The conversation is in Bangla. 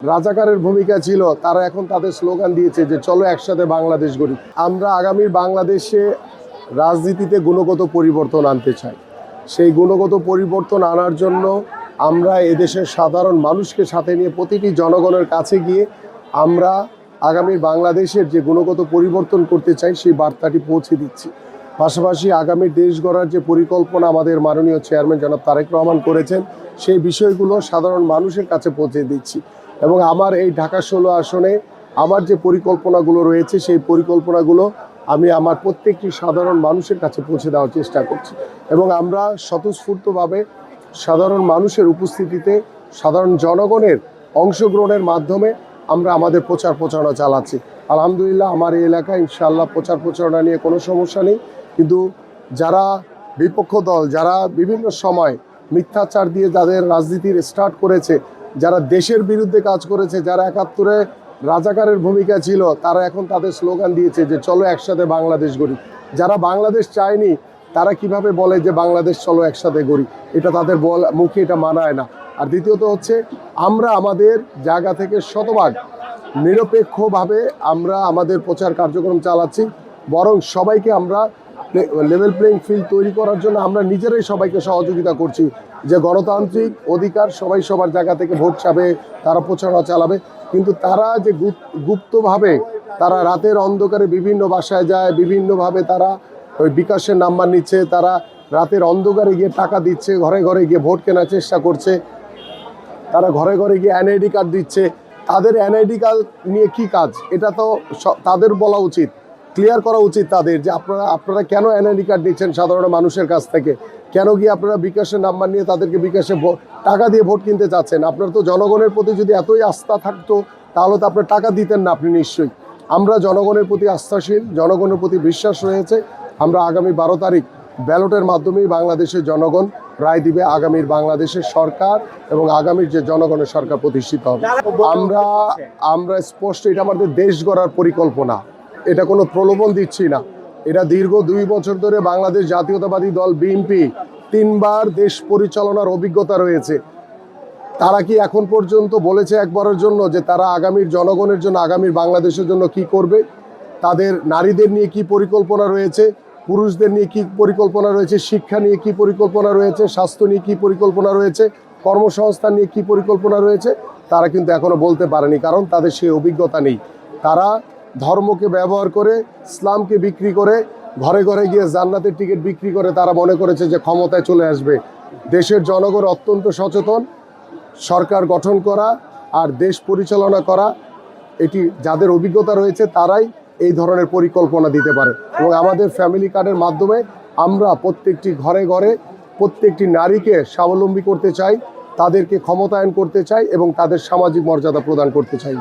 রাজাকারের ভূমিকা ছিল, তারা এখন তাদের স্লোগান দিয়েছে যে চলো একসাথে বাংলাদেশ গড়ি। আমরা আগামীর বাংলাদেশে রাজনীতিতে গুণগত পরিবর্তন আনতে চাই। সেই গুণগত পরিবর্তন আনার জন্য আমরা এদেশের সাধারণ মানুষকে সাথে নিয়ে প্রতিটি জনগণের কাছে গিয়ে আমরা আগামীর বাংলাদেশের যে গুণগত পরিবর্তন করতে চাই সেই বার্তাটি পৌঁছে দিচ্ছি। পাশাপাশি আগামীর দেশ গড়ার যে পরিকল্পনা আমাদের মাননীয় চেয়ারম্যান জনাব তারেক রহমান করেছেন, সেই বিষয়গুলো সাধারণ মানুষের কাছে পৌঁছে দিচ্ছি। এবং আমার এই ঢাকা 16 আসনে আমার যে পরিকল্পনাগুলো রয়েছে সেই পরিকল্পনাগুলো আমি আমার প্রত্যেকটি সাধারণ মানুষের কাছে পৌঁছে দেওয়ার চেষ্টা করছি। এবং আমরা স্বতঃস্ফূর্তভাবে সাধারণ মানুষের উপস্থিতিতে সাধারণ জনগণের অংশগ্রহণের মাধ্যমে আমরা আমাদের প্রচার প্রচারণা চালাচ্ছি। আলহামদুলিল্লাহ আমার এই এলাকায় ইনশাআল্লাহ প্রচার প্রচারণা নিয়ে কোনো সমস্যা নেই। কিন্তু যারা বিপক্ষ দল, যারা বিভিন্ন সময় মিথ্যাচার দিয়ে যাদের রাজনীতির স্টার্ট করেছে, যারা দেশের বিরুদ্ধে কাজ করেছে, যারা 71-এ রাজাকারের ভূমিকা ছিল, তারা এখন তাদের স্লোগান দিয়েছে যে চলো একসাথে বাংলাদেশ গড়ি। যারা বাংলাদেশ চায়নি তারা কিভাবে বলে যে বাংলাদেশ চলো একসাথে গড়ি? এটা তাদের মুখে এটা মানায় না। আর দ্বিতীয়ত হচ্ছে আমরা আমাদের জায়গা থেকে শতভাগ নিরপেক্ষভাবে আমরা আমাদের প্রচার কার্যক্রম চালাচ্ছি। বরং সবাইকে আমরা লেভেল প্লেইং ফিল্ড তৈরি করার জন্য আমরা নিজেরাই সবাইকে সহযোগিতা করছি যে গণতান্ত্রিক অধিকার, সবাই সবার জায়গা থেকে ভোট চাবে, তারা প্রচারণা চালাবে। কিন্তু তারা যে গুপ্তভাবে তারা রাতের অন্ধকারে বিভিন্ন বাসায় যায়, বিভিন্নভাবে তারা ওই বিকাশের নাম্বার নিচ্ছে, তারা রাতের অন্ধকারে গিয়ে টাকা দিচ্ছে, ঘরে ঘরে গিয়ে ভোট কেনার চেষ্টা করছে, তারা ঘরে ঘরে গিয়ে এনআইডি কার্ড দিচ্ছে। তাদের এনআইডি কার্ড নিয়ে কি কাজ? এটা তো তাদের বলা উচিত, ক্লিয়ার করা উচিত তাদের যে আপনারা কেন এনআইডি কার্ড নিচ্ছেন সাধারণ মানুষের কাছ থেকে, কেন গিয়ে আপনারা বিকাশের নাম্বার নিয়ে তাদেরকে বিকাশে টাকা দিয়ে ভোট কিনতে চাচ্ছেন? আপনার তো জনগণের প্রতি যদি এতই আস্থা থাকতো তাহলে তো আপনার টাকা দিতেন না আপনি নিশ্চয়ই। আমরা জনগণের প্রতি আস্থাশীল, জনগণের প্রতি বিশ্বাস রয়েছে। আমরা আগামী 12 তারিখ ব্যালটের মাধ্যমেই বাংলাদেশের জনগণ রায় দিবে আগামীর বাংলাদেশের সরকার এবং আগামীর যে জনগণের সরকার প্রতিষ্ঠিত হবে। আমরা স্পষ্ট, এটা আমাদের দেশ গড়ার পরিকল্পনা, এটা কোনো প্রলোভন দিচ্ছি না। এটা দীর্ঘ 2 বছর ধরে বাংলাদেশ জাতীয়তাবাদী দল বিএনপি 3 বার দেশ পরিচালনার অভিজ্ঞতা রয়েছে। তারা কি এখন পর্যন্ত বলেছে একবারের জন্য যে তারা আগামীর জনগণের জন্য, আগামীর বাংলাদেশের জন্য কি করবে? তাদের নারীদের নিয়ে কি পরিকল্পনা রয়েছে, পুরুষদের নিয়ে কি পরিকল্পনা রয়েছে, শিক্ষা নিয়ে কি পরিকল্পনা রয়েছে, স্বাস্থ্য নিয়ে কি পরিকল্পনা রয়েছে, কর্মসংস্থান নিয়ে কি পরিকল্পনা রয়েছে, তারা কিন্তু এখনো বলতে পারেনি, কারণ তাদের সেই অভিজ্ঞতা নেই। তারা ধর্মকে ব্যবহার করে, ইসলামকে বিক্রি করে, ঘরে ঘরে গিয়ে জান্নাতের টিকিট বিক্রি করে তারা মনে করেছে যে ক্ষমতায় চলে আসবে। দেশের জনগণ অত্যন্ত সচেতন। সরকার গঠন করা আর দেশ পরিচালনা করা, এটি যাদের অভিজ্ঞতা রয়েছে তারাই এই ধরনের পরিকল্পনা দিতে পারে। এবং আমাদের ফ্যামিলি কার্ডের মাধ্যমে আমরা প্রত্যেকটি ঘরে ঘরে প্রত্যেকটি নারীকে স্বাবলম্বী করতে চাই, তাদেরকে ক্ষমতায়ন করতে চাই এবং তাদের সামাজিক মর্যাদা প্রদান করতে চাই।